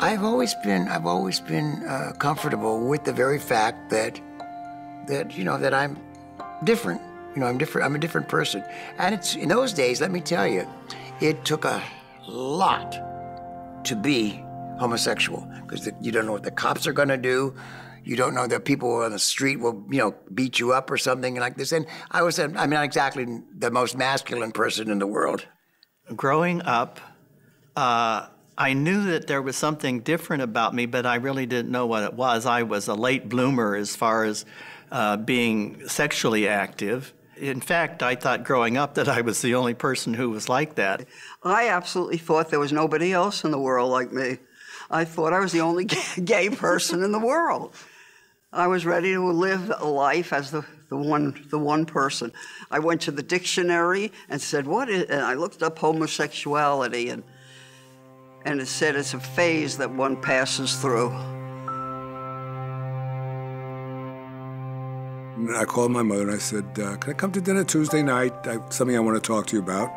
I've always been comfortable with the very fact that that I'm different. I'm different. I'm a different person. And it's in those days. Let me tell you, it took a lot to be homosexual because you don't know what the cops are going to do. You don't know that people on the street will, beat you up or something like this. And I'm not exactly the most masculine person in the world. Growing up, I knew that there was something different about me, but I really didn't know what it was. I was a late bloomer as far as being sexually active. In fact, I thought growing up that I was the only person who was like that. I absolutely thought there was nobody else in the world like me. I thought I was the only gay person in the world. I was ready to live a life as the one person. I went to the dictionary and said, and I looked up homosexuality, and it said it's a phase that one passes through. I called my mother and I said, can I come to dinner Tuesday night? Something I want to talk to you about.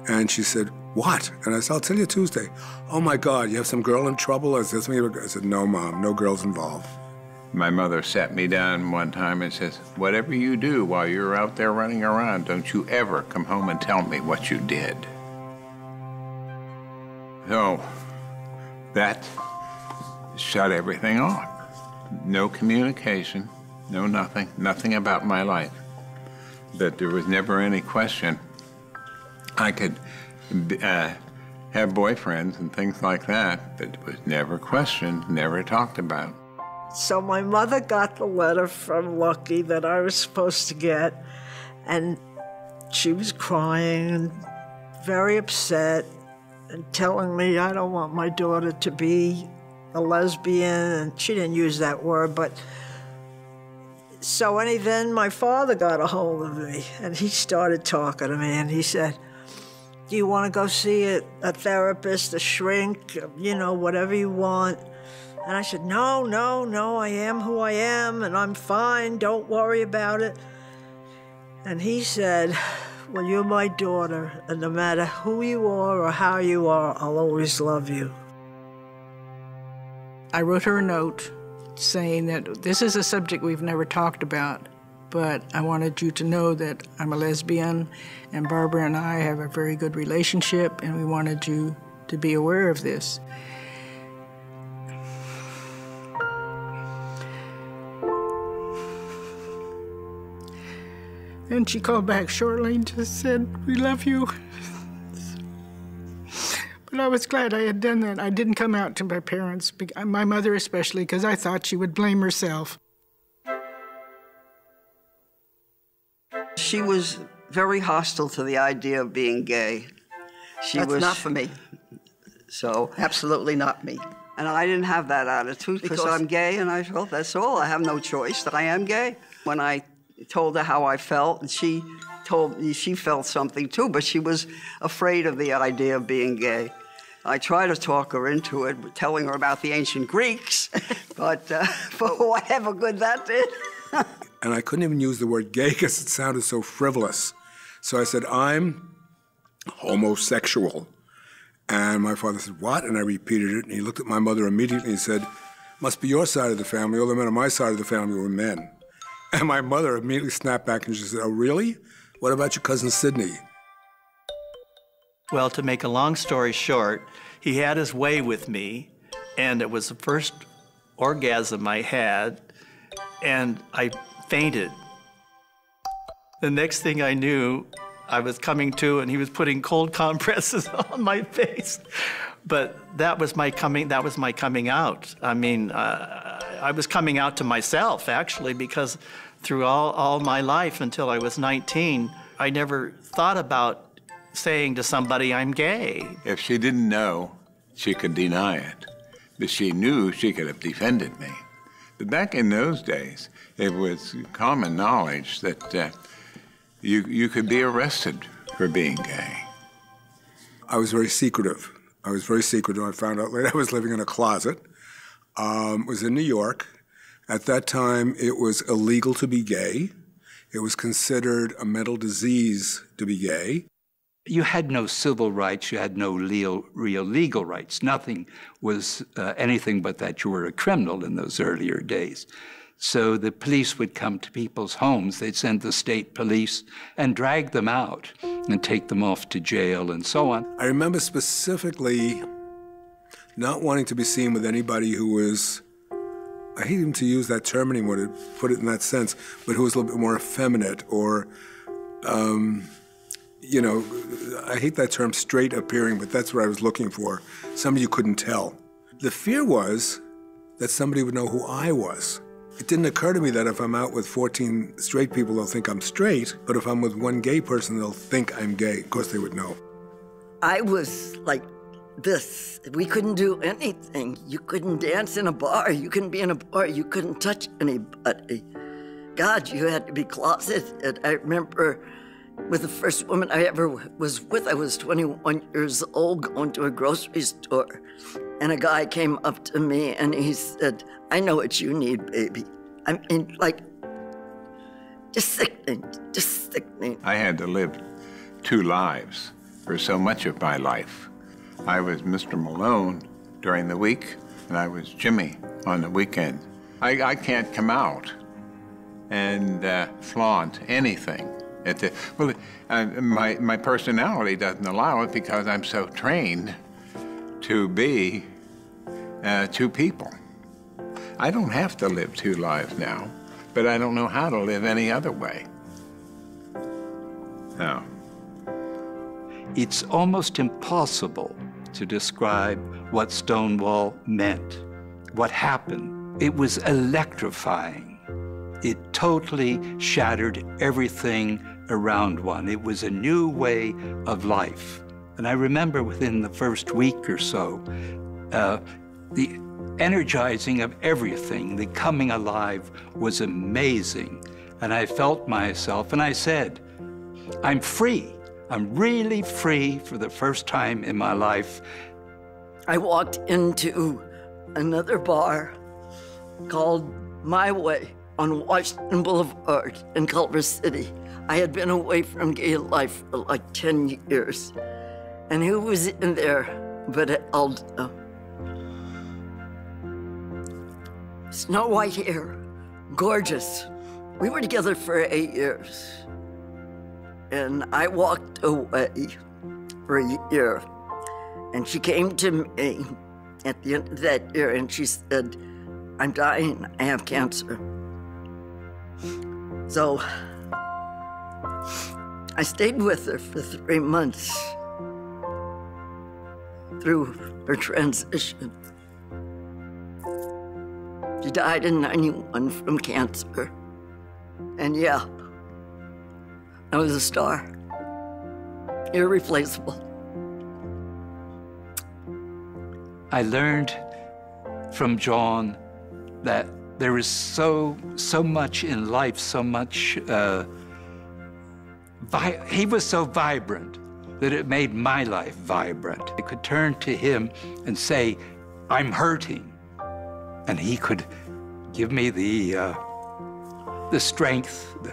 And she said, what? And I said, I'll tell you Tuesday. Oh my God, you have some girl in trouble? I said, no, Mom, no girls involved. My mother sat me down one time and says, whatever you do while you're out there running around, don't you ever come home and tell me what you did. So that shut everything off. No communication, no nothing about my life. That there was never any question. I could have boyfriends and things like that, but it was never questioned, never talked about. So my mother got the letter from Lucky that I was supposed to get, and she was crying and very upset and telling me I don't want my daughter to be a lesbian, and she didn't use that word, but so then my father got a hold of me and he started talking to me and he said, do you want to go see a therapist, a shrink, whatever you want? And I said, no, I am who I am and I'm fine, don't worry about it. And he said, well, you're my daughter, and no matter who you are or how you are, I'll always love you. I wrote her a note saying that this is a subject we've never talked about, but I wanted you to know that I'm a lesbian, and Barbara and I have a very good relationship, and we wanted you to be aware of this. And she called back shortly and just said, we love you. But I was glad I had done that. I didn't come out to my parents, my mother especially, because I thought she would blame herself. She was very hostile to the idea of being gay. That's not for me. So, absolutely not me. And I didn't have that attitude because I'm gay, and I felt that's all. I have no choice that I am gay. When I told her how I felt, and she told me she felt something too, but she was afraid of the idea of being gay. I tried to talk her into it, telling her about the ancient Greeks, but for whatever good that did. And I couldn't even use the word gay because it sounded so frivolous. So I said, I'm homosexual. And my father said, what? And I repeated it, and he looked at my mother immediately and said, must be your side of the family. All the men on my side of the family were men. And my mother immediately snapped back and she said, oh, really? What about your cousin Sidney? Well, to make a long story short, he had his way with me, and it was the first orgasm I had, and I fainted. The next thing I knew, I was coming to, and he was putting cold compresses on my face. But that was my coming out. I mean, I was coming out to myself, actually, because through all my life until I was 19, I never thought about saying to somebody I'm gay. If she didn't know, she could deny it. But she knew she could have defended me. But back in those days, it was common knowledge that you could be arrested for being gay. I was very secretive. I found out later I was living in a closet. It was in New York. At that time, it was illegal to be gay. It was considered a mental disease to be gay. You had no civil rights, you had no real legal rights. Nothing was anything but that you were a criminal in those earlier days. So the police would come to people's homes, they'd send the state police and drag them out and take them off to jail and so on. I remember specifically not wanting to be seen with anybody who was, I hate even to use that term anymore to put it in that sense, but who was a little bit more effeminate or, you know, I hate that term straight appearing, but that's what I was looking for. Somebody you couldn't tell. The fear was that somebody would know who I was. It didn't occur to me that if I'm out with 14 straight people, they'll think I'm straight, but if I'm with one gay person, they'll think I'm gay. Of course they would know. I was like this. We couldn't do anything. You couldn't dance in a bar. You couldn't be in a bar. You couldn't touch anybody. God, you had to be closeted. I remember with the first woman I ever was with, I was 21 years old going to a grocery store. And a guy came up to me and he said, I know what you need, baby. I mean, like, just sickening, just sickening. I had to live two lives for so much of my life. I was Mr. Malone during the week, and I was Jimmy on the weekend. I can't come out and flaunt anything. My personality doesn't allow it because I'm so trained to be two people. I don't have to live two lives now, but I don't know how to live any other way. No. It's almost impossible to describe what Stonewall meant, what happened. It was electrifying. It totally shattered everything around one. It was a new way of life. And I remember within the first week or so, the energizing of everything, the coming alive was amazing. And I felt myself, and I said, I'm free. I'm really free for the first time in my life. I walked into another bar called My Way on Washington Boulevard in Culver City. I had been away from gay life for like 10 years. And who was in there but Alda? Snow white hair, gorgeous. We were together for 8 years. And I walked away for a year. And she came to me at the end of that year and she said, I'm dying, I have cancer. So I stayed with her for 3 months through her transition. She died in '91 from cancer. And yeah, I was a star, irreplaceable. I learned from John that there is so much in life, so much, he was so vibrant that it made my life vibrant. I could turn to him and say, I'm hurting. And he could give me the strength, the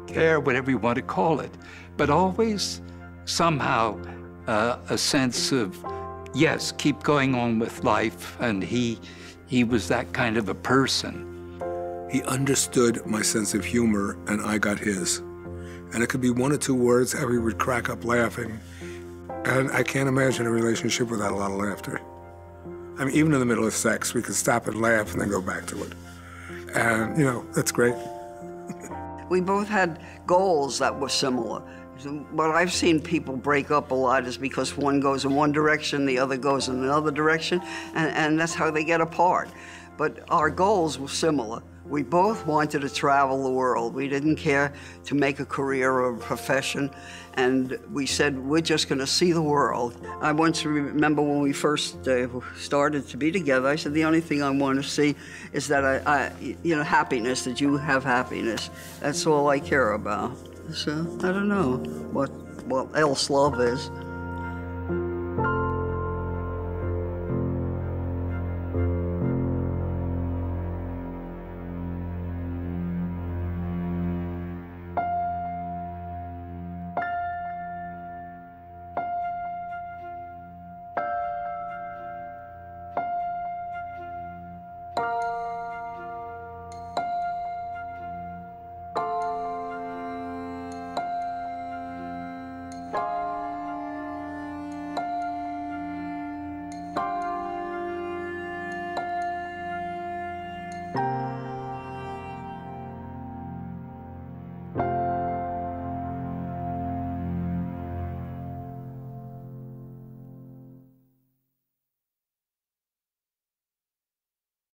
care, whatever you want to call it, but always somehow a sense of, yes, keep going on with life, and he was that kind of a person. He understood my sense of humor, and I got his. And it could be one or two words, and we would crack up laughing. And I can't imagine a relationship without a lot of laughter. I mean, even in the middle of sex, we could stop and laugh and then go back to it. And, you know, that's great. We both had goals that were similar. What I've seen people break up a lot is because one goes in one direction, the other goes in another direction, and that's how they get apart. But our goals were similar. We both wanted to travel the world. We didn't care to make a career or a profession, and we said, we're just gonna see the world. I once remember when we first started to be together, I said, the only thing I want to see is that happiness, that you have happiness. That's all I care about. So, I don't know what else love is.